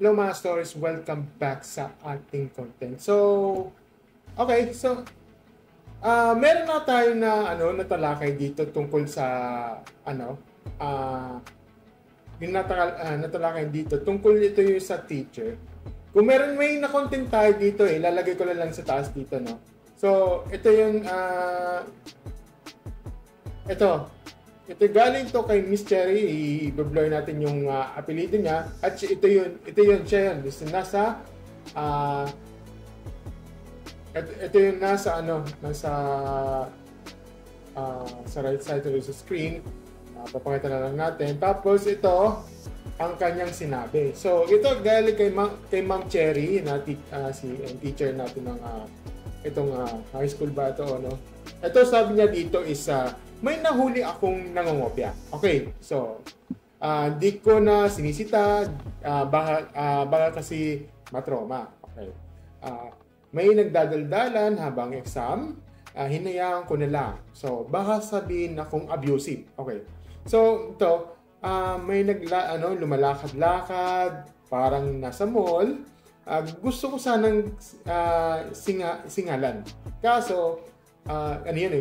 Hello mga stories, welcome back sa ating content. So, okay, so meron na tayo na natalakay dito tungkol sa yung natalakay dito tungkol ito yung sa teacher. Kung may na-content tayo dito lalagay ko na lang sa taas dito, no. So, ito yung ito galing to kay Miss Cherry. I-blur natin yung apelido niya. At ito yun, siya yun. Ito yung nasa sa right side of the screen. Papakita na lang natin. Tapos ito, ang kanyang sinabi. So, ito galing kay Ma'am Cherry, si teacher natin ng itong high school ba ito, no? Ito sabi niya dito is may nahuli akong nangongopya. Okay, so di ko na sinisita, baka kasi matroma. Okay. May nagdadaldalan habang exam, hinayaan ko na lang. So baka sabihin akong abusive. Okay. So ito, may lumalakad-lakad, parang nasa mall. Gusto ko sanang singalan. Kaso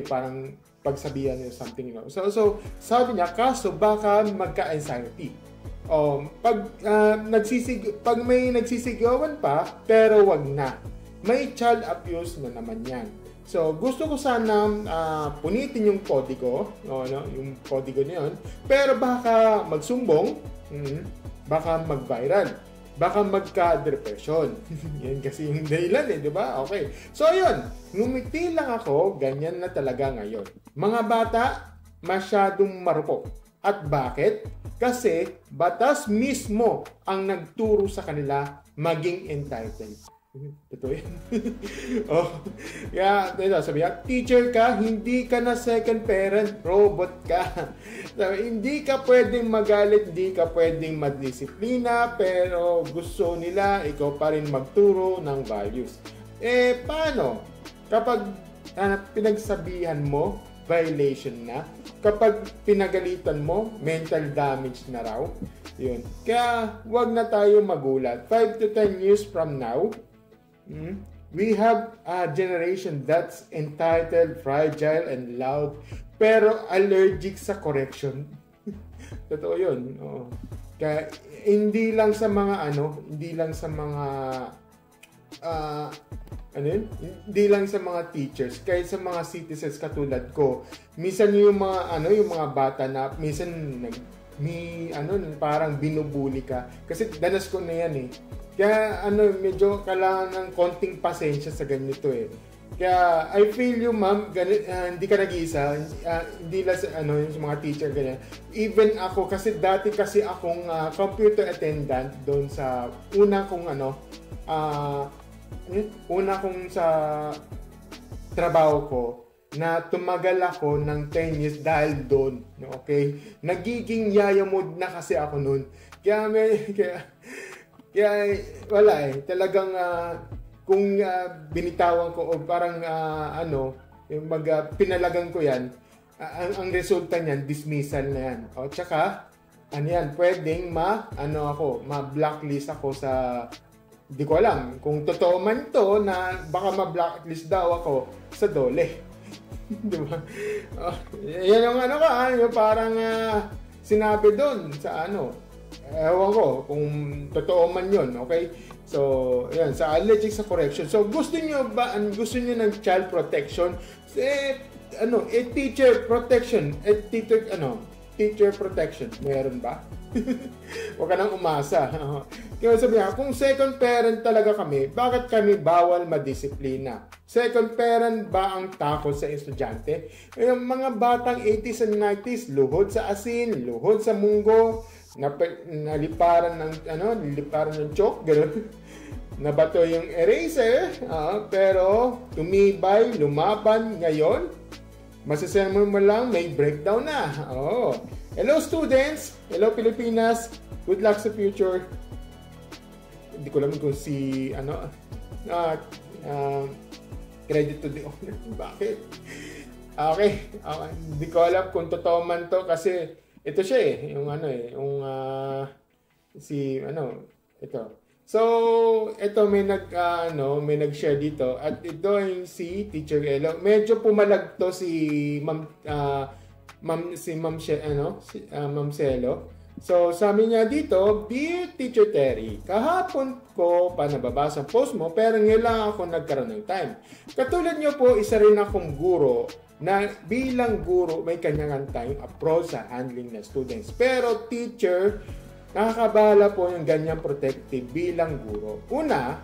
parang pagsabihan niya something, So sabi niya, kaso baka magka-anxiety. Pag may nagsisigawan pa, pero wag na. May child abuse na naman yan. So gusto ko sana punitin yung kodigo, yung kodigo niyon, pero baka magsumbong, baka mag-viral, baka magka-depression. Yan kasi yung dahilan di ba? Okay. So, yun. Ngumiti lang ako, ganyan na talaga ngayon. Mga bata, masyadong marupok. At bakit? Kasi, batas mismo ang nagturo sa kanila maging entitled. Totoo yan. Sabi niya, teacher ka, hindi ka na second parent, robot ka. So, hindi ka pwedeng magalit, hindi ka pwedeng madisiplina, pero gusto nila ikaw pa rin magturo ng values. Paano? Kapag pinagsabihan mo, violation na. Kapag pinagalitan mo, mental damage na raw. Yun. Kaya, wag na tayo magulat. 5 to 10 years from now, we have a generation that's entitled, fragile, and loud, pero allergic sa correction. Totoo yun. Kaya hindi lang sa mga hindi lang sa mga teachers, kahit sa mga citizens katulad ko. Minsan yung mga bata na minsan parang binubuli ka kasi danas ko na yan Kaya medyo kailangan ng konting pasensya sa ganito Kaya I feel you, ma'am, hindi ka nag-iisa, hindi lang sa yung mga teacher ganyan. Even ako kasi dati akong computer attendant doon sa una kong sa trabaho ko, na tumagal ako ng 10 years dahil doon. Okay? Nagiging yaya mode na kasi ako noon. Kaya wala talagang kung binitawan ko o parang pinalagan ko yan, ang resulta niyan, dismissal na yan. Tsaka, pwedeng ma-blacklist ako sa, di ko alam, kung totoo man to na baka ma-blacklist daw ako sa DOLE. Di ba? Yan yung yung parang sinabi doon sa ewan ko kung totoo man yun, okay? So, yan, sa allergic sa correction. So, gusto niyo ng child protection? Teacher protection. Teacher protection. Meron ba? Huwag ka nang umasa. Kaya sabi niya, kung second parent talaga kami, bakit kami bawal madisiplina? Second parent ba ang takot sa estudyante? Yung mga batang 80s and 90s, luhod sa asin, luhod sa munggo, naliparan ng chalk, gano'n. Nabato yung eraser, pero tumibay, lumaban. Ngayon, masasabi mo lang, may breakdown na. Hello students, hello Pilipinas, good luck sa future. Hindi ko alam kung credit to the owner. Bakit? Okay, hindi ko alam kung totoo man to kasi ito siya yung ito. So, ito may nag-share dito at ito yung si Teacher Elo. Medyo pumalag to si Ma'am Celo. So, sabi niya dito, Dear Teacher Terry, kahapon ko pa nababasa ang post mo pero ngayon lang ako nagkaroon ng time. Katulad niyo po, isa rin akong guro na bilang guro may kanyang tayong approach sa handling ng students. Pero teacher, nakakabahala po yung ganyang protective bilang guro. Una,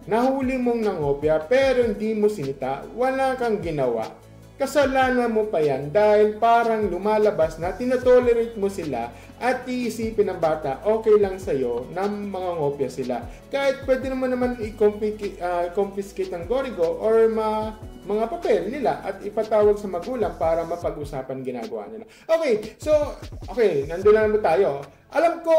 nahuli mong nangopya pero hindi mo sinita, wala kang ginawa. Kasalanan mo pa yan dahil parang lumalabas na tinotolerate mo sila at iisipin ng bata okay lang sa'yo na mga ngopya sila. Kahit pwede naman i-confiscate ang gorigo or mga papel nila at ipatawag sa magulang para mapag-usapan ginagawa nila. Okay, nandun na naman tayo. Alam ko,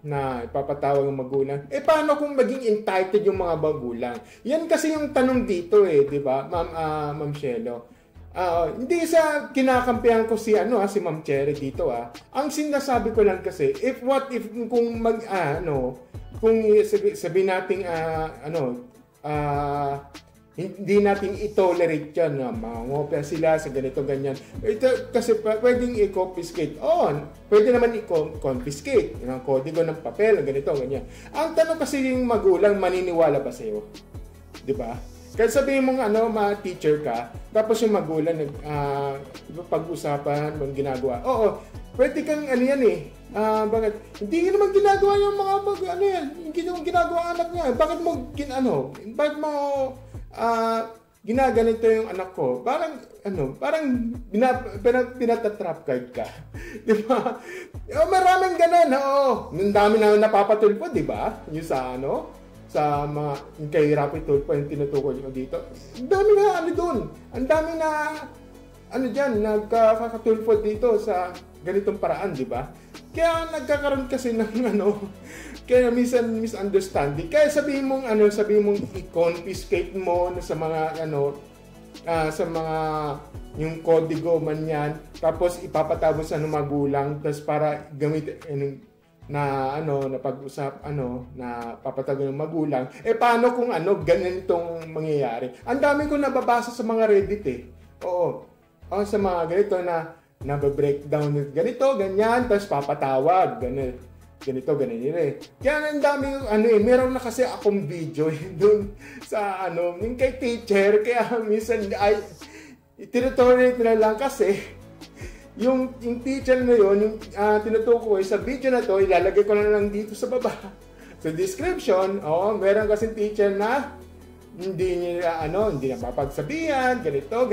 na ipapatawag ng magulang. Paano kung maging entitled yung mga magulang? Yan kasi yung tanong dito di ba, Ma'am Shelo? Hindi sa kinakampihan ko si Ma'am Cherry dito Ang sinasabi ko lang kasi, kung sabihin natin hindi natin i-tolerate yan na mangopya sila sa ganito, ganyan. Ito kasi pwedeng i-confiscate. Pwede naman i-confiscate. Yung kodigo ng papel, ganito, ganyan. Ang tanong kasi yung magulang, maniniwala ba sa'yo? Diba? Kaya sabihin mong teacher ka, tapos yung magulang pag-usapan, mong ginagawa. Pwede kang bakit? Hindi naman ginagawa yung mga hindi naman ginagawa ang anak niya. Bakit mo ginaganito yung anak ko? Parang pinatatrap card ka. Di ba? Maraming ganun. Ang dami na napapatulpo, di ba? Yung sa mga kay Rapid Tulpo yung tinutukoy ko dito. Ang dami na doon. Ang dami na dyan, nagkakatulpo dito sa ganitong paraan, di ba? Kaya nagkakaroon kasi ng kaya minsan misunderstanding. Kaya sabihin mong i-confiscate mo sa mga sa mga yung kodigo man yan, tapos ipapatawag sa magulang, tapos para gamitin na pag-usap na papatawag ng magulang. Paano kung ganitong mangyayari? Ang dami ko nababasa sa mga Reddit sa mga ganito na nababreakdown ganito, ganyan, tapos papatawag, ganito, ganyan. Kaya ang dami, meron na kasi akong video doon sa, yung kay teacher, kaya minsan, tinutolerate na lang kasi, yung teacher na yun, yung tinutukoy sa video na to, ilalagay ko na lang dito sa baba. Sa description, meron kasing teacher na, hindi na mapagsabihan, ganito,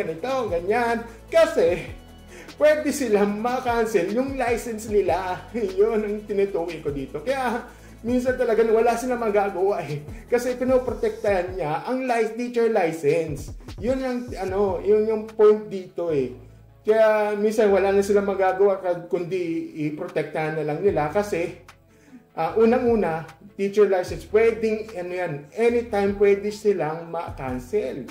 ganyan, kasi, pwede silang ma-cancel yung license nila. Yun ang tinutukoy ko dito. Kaya, minsan talaga wala silang magagawa Kasi pinoprotektahan niya ang teacher license. Yun yung point dito Kaya, minsan wala na silang magagawa kundi i-protektahan na lang nila kasi, unang-una, teacher license, pwedeng, anytime pwede silang ma-cancel.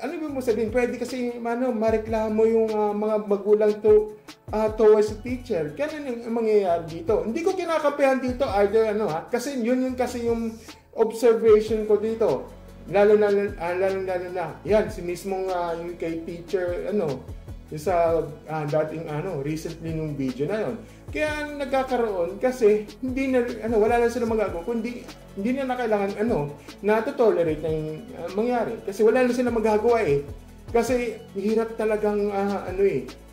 Ano ibig mo sabihin? Pwede kasi mareklamo yung mga magulang towards sa teacher. Kaya yung mangyayari dito. Hindi ko kinakampihan dito either kasi yun kasi yung observation ko dito. Lalo na. Yan, si mismong yung kay teacher, yung sa dating recently nung video na yon. Kaya nagkakaroon kasi hindi na wala na silang magagawa kundi hindi na kailangan na to-tolerate na yung mangyari kasi wala na silang magagawa kasi hirap talagang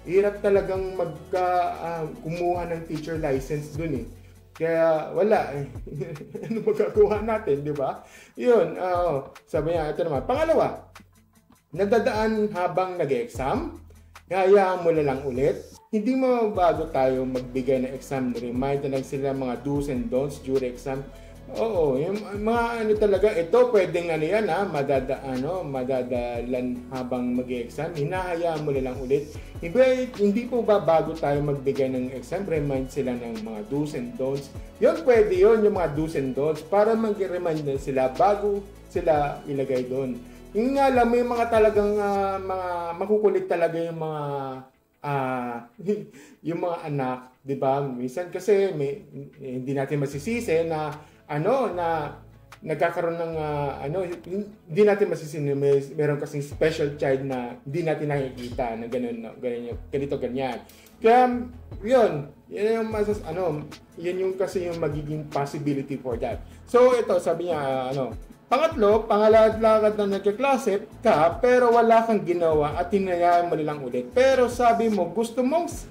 hirap talagang kumuha ng teacher license dun kaya wala ano magagawa natin, di ba? Yun, sabi niya, ito naman. Pangalawa, nadadaan habang nag-exam, hayaan mo na lang ulit. Hindi mo bago tayo magbigay ng exam, remind na lang sila mga do's and don'ts during exam. Yung mga talaga, ito pwedeng madadalan habang mag-exam. Hinahayaan mo na lang ulit. Hindi po ba bago tayo magbigay ng exam, remind sila ng mga do's and don'ts. Yun pwede yun, yung mga do's and don'ts, para mag-remind na sila bago sila ilagay doon. Yung nga lang, may mga talagang mga makukulit talaga yung mga yung mga anak 'di ba? Minsan kasi hindi natin masisisi na nagkakaroon ng hindi natin masisisi na meron kasing special child na hindi natin nakikita na ganito ganyan. Kaya yun yung yun yung kasi yung magiging possibility for that. So ito sabi niya pangatlo, pangalad-lakad na nagkaklase ka pero wala kang ginawa at hinayaan mo nilang ulit. Pero sabi mo gusto mong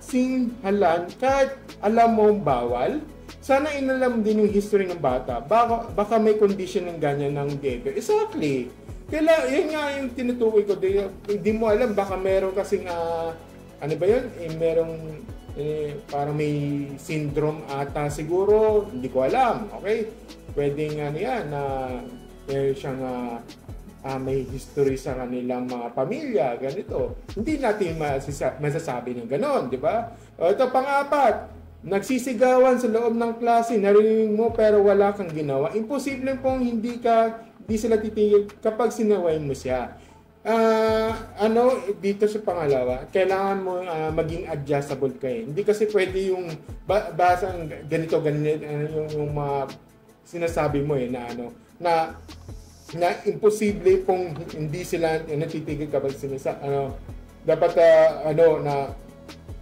singhalan kahit alam mong bawal. Sana inalam din yung history ng bata. Baka may condition ng ganyan ng behavior. Exactly. Kaya yun nga yung tinutukoy ko. Hindi mo alam. Baka meron kasing, ano ba yun? Merong, parang may syndrome ata siguro. Hindi ko alam. Okay? Pwedeng yan na meron siyang may history sa kanilang mga pamilya. Ganito. Hindi natin masasabi ng ganon. Di ba? O ito, pang-apat. Nagsisigawan sa loob ng klase, narinig mo pero wala kang ginawa. Imposible pong hindi sila titigil kapag sinaway mo siya. Dito sa pangalawa, kailangan mo maging adjustable kayo. Hindi kasi pwede yung basang ganito yung mga sinasabi mo na imposible pong hindi sila natitigil kapag dapat na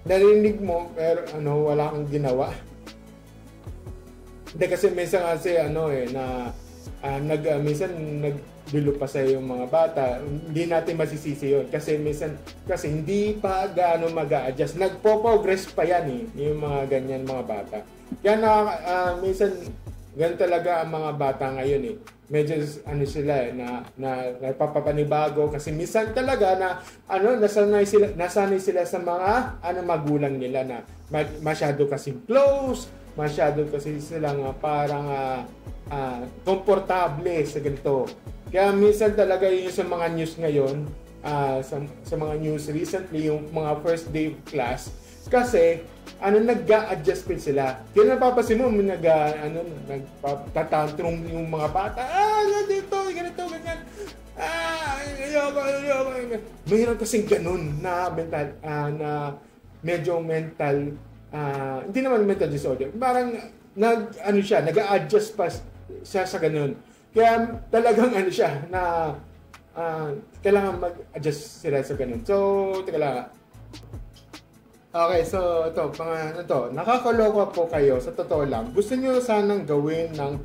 narinig mo pero wala kang ginawa. Hindi kasi minsan kasi minsan nagdulo pa sa yung mga bata. Hindi natin masisisi yun kasi minsan hindi pa gaano mag-a-adjust. Nagpo-progress pa yan yung mga ganyan mga bata. Kaya minsan ganun talaga ang mga bata ngayon medyo sila na napapapanibago kasi minsan talaga na nasanay sila sa mga magulang nila na masyado kasi close, masyado kasi sila parang komportable sa ganito. Kaya minsan talaga yun sa mga news ngayon, sa mga news recently, yung mga first day of class, kasi nag-a-adjust sila. Kaya napapasin mo, nagtatantrum yung mga bata. Dito, ganito, ganyan. Ayoko. Mayroon kasing ganun na mental, medyo mental, hindi naman mental disorder. Parang, nag-a-adjust pa siya sa ganun. Kaya talagang siya, na kailangan mag-adjust sila sa ganun. So, teka lang. Okay, so nakakaloka po kayo sa totoo lang. Gusto niyo sanang gawin ng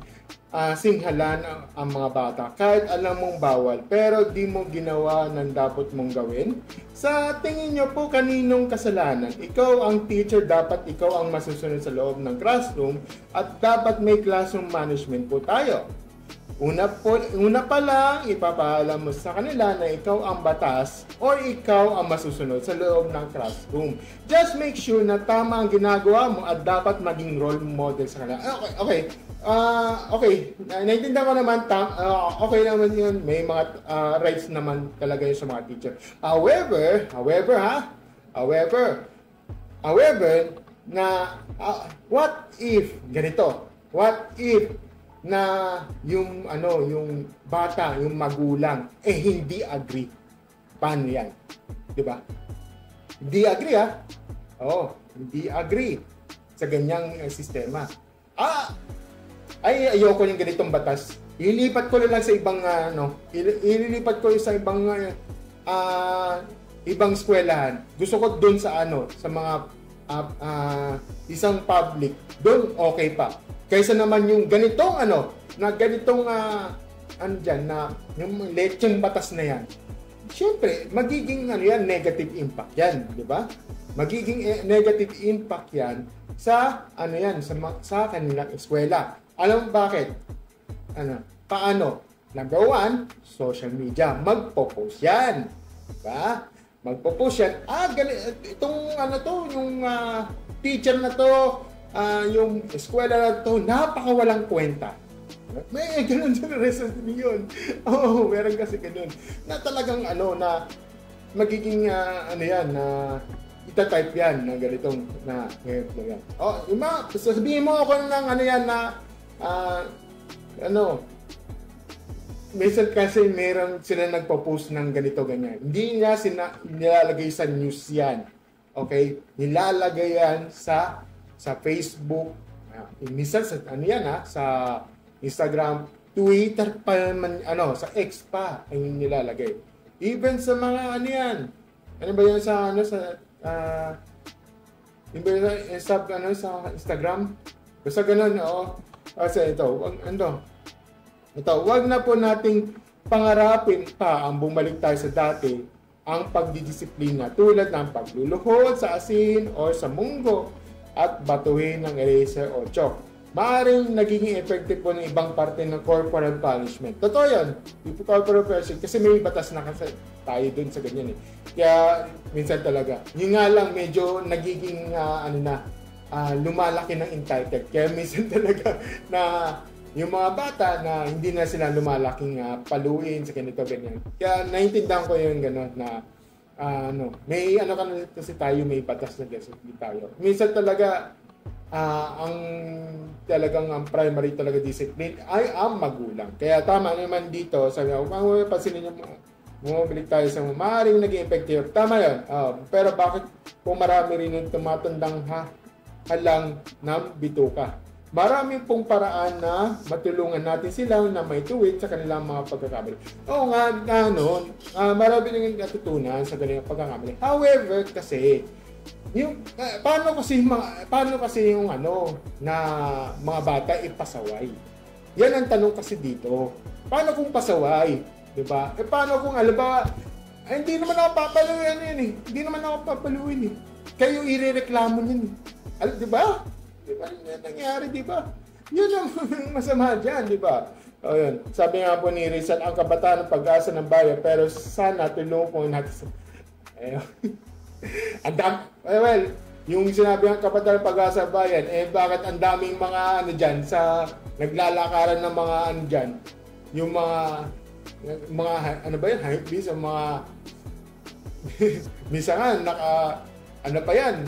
singhalan ang mga bata kahit alam mong bawal pero di mo ginawa ng dapat mong gawin. Sa tingin niyo po kaninong kasalanan? Ikaw ang teacher, dapat ikaw ang masusunod sa loob ng classroom at dapat may classroom management po tayo. Una pa lang, ipapaalam mo sa kanila na ikaw ang batas or ikaw ang masusunod sa loob ng classroom. Just make sure na tama ang ginagawa mo at dapat maging role model sa kanila. Okay. Naintindihan ko naman, okay naman yun. May mga rights naman talaga yun sa mga teacher. However, what if, ganito, what if, na yung bata, yung magulang hindi agree. Paano yan? 'Di ba? Hindi agree hindi agree sa ganyang sistema. Ayoko yung ganitong batas. Ililipat ko na lang sa ibang ililipat ko sa ibang ibang eskwelahan. Gusto ko doon sa sa mga isang public. Doon okay pa. Kaysa naman yung ganitong na ganitong na yung lecheng batas na yan. Siyempre, magiging negative impact yan, di ba? Magiging negative impact yan sa sa kanilang eskwela. Alam mo bakit? Paano? Number one, social media. Magpo-post yan. Diba? Magpo-post yan. Itong yung teacher na to, yung eskwela na to, napakawalang kwenta. May ganun sa result yun. Meron kasi ganun. Na talagang na magiging na ita-type yan na ganitong na yan. Sabihin mo ako ng yan na minsan kasi meron sila nagpo-post ng ganito ganyan. Hindi niya nilalagay sa news yan. Okay? Nilalagay yan sa Facebook, minsan sa ano yan sa Instagram, Twitter pa man, sa X pa ang nilalagay. Even sa mga ano yan. Ano ba yan sa sa Instagram? Basta ganun, Kasi wag na po nating pangarapin pa ang bumalik tayo sa dati ang pagdidisiplina tulad ng pagluluhod sa asin o sa munggo at batuhin ng eraser o chalk. Maaaring nagiging effective po ng ibang parte ng corporal punishment. Totoo yan, corporal punishment, kasi may batas na kasi tayo dun sa ganyan Kaya minsan talaga, yun nga lang medyo nagiging lumalaki ng entitled. Kaya minsan talaga na yung mga bata na hindi na sila lumalaking paluin sa ganito ganyan. Kaya naiintindihan ko yung gano'n na may kasi tayo, may batas na discipline tayo. Minsan talaga ang primary talaga discipline ay ang magulang. Kaya tama naman dito, sabi ko, pansinin niyo bumabalik tayo sa maaaring naging effective. Tama yun. Pero bakit kung marami rin yung tumatandang halang ng bituka? Marami pong paraan na matulungan natin sila na may tuwid sa kanilang mga pagkakamali. Oo nga, marami rin natutunan sa kanilang pagkakamali. However, kasi, paano kasi yung na mga bata ipasaway? Yan ang tanong kasi dito. Paano kung pasaway? Diba? Paano kung, hindi naman ako papaluin yan Hindi naman ako papaluin Kayo irereklamo yun Diba? Diba? Yan nangyari, diba? Yun ang masama dyan, diba? O yun. Sabi nga po ni Rizal, ang kabataan ng pag-asa ng bayan, pero sana tulungan natin yung sinabi ng kabataan ng pag-asa ng bayan, bakit ang daming mga dyan, naglalakaran ng mga dyan, yung mga hype beast, ang mga minsan nga, pa yan,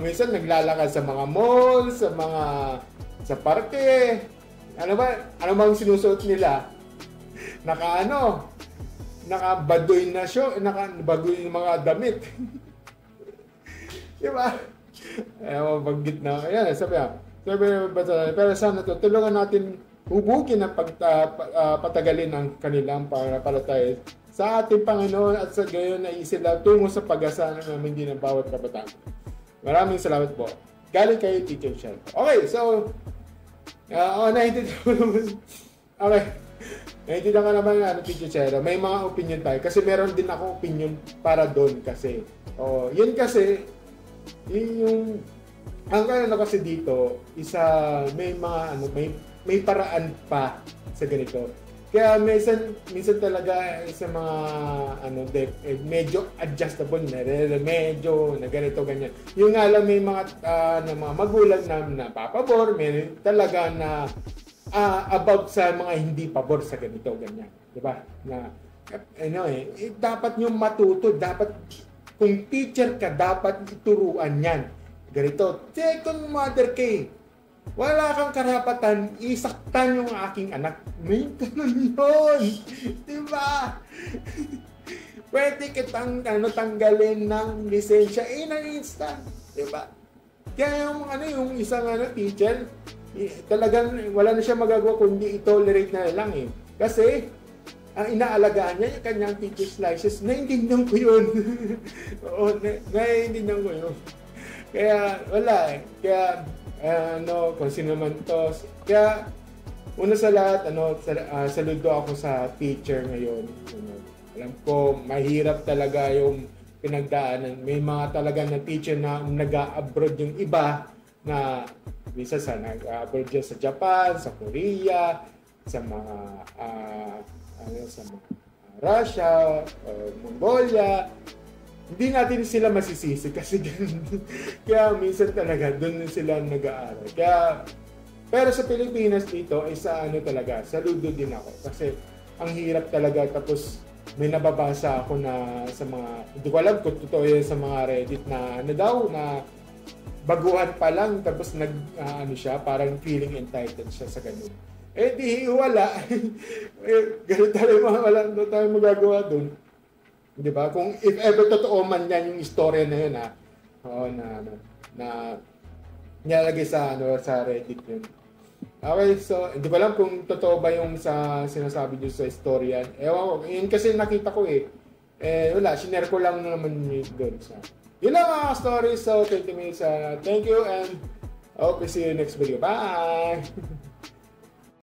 minsan naglalakad sa mga mall, sa parke. Ano bang sinusuot nila? Nakabaduy na nakabaduy yung mga damit. Diba? Mabanggit na. Ayan, sabi pero sana tulungan natin hubugin ang patagalin ng kanilang pananampalataya sa ating Panginoon at sa gayon na sila tungo sa pag-asa namin din ng bawat kabataan. Maraming salamat po. Galing kayo, Teacher Shell. Okay, so, naiintindihan ko naman. Okay. Naiintindihan ko naman Teacher Shell. May mga opinion tayo. Kasi meron din ako opinion para doon kasi. Yun kasi, ang kasi dito, may mga, may paraan pa sa ganito. Kaya minsan talaga sa mga medyo adjustable na medyo na ganito ganyan. Yung nga lang may mga mga magulang na napapabor, may talaga na above sa mga hindi pabor sa ganito ganyan, 'di ba? Na dapat niyo matuto, dapat kung teacher ka dapat ituruan 'yan. Ganito, second mother K. Wala kang karapatan, isaktan yung aking anak. May ganun yun. Diba? Pwede kitang tanggalin ng lisensya in an instant. Diba? Kaya yung isang teacher, talagang wala na siya magagawa kundi i-tolerate na lang Kasi, ang inaalagaan niya yung kanyang teacher's license. Naiintindihan ko yun. Oo, naiintindihan ko yun. Kaya, wala Kaya, kung sino man to. Kaya, una sa lahat, saludo ako sa teacher ngayon. Alam ko, mahirap talaga yung pinagdaanan. May mga talaga na teacher na nag-abroad yung iba na bisa sa nag-abroad dyan sa Japan, sa Korea, sa mga Russia, Mongolia. Hindi natin sila masisisi kasi kaya minsan talaga doon sila nag-aaral. Pero sa Pilipinas dito ay talaga, saludo din ako kasi ang hirap talaga. Tapos may nababasa ako na sa mga, hindi ko alam kung totoo yan sa mga Reddit na na baguhan pa lang tapos siya, parang feeling entitled siya sa ganun. Di wala. Ganun tayo wala tayong magagawa doon. Di ba? Kung if ever totoo man yan yung istorya na yun Oo, na nilalagay sa sa Reddit yun. Okay, so hindi ko alam kung totoo ba yung sa sinasabi niyo sa story yan. Ewan ko, yun kasi nakita ko eh. Wala, sinare ko lang naman yun doon sa. Yun lang mga stories, so 20 minutes. Thank you and I hope to see you next video. Bye!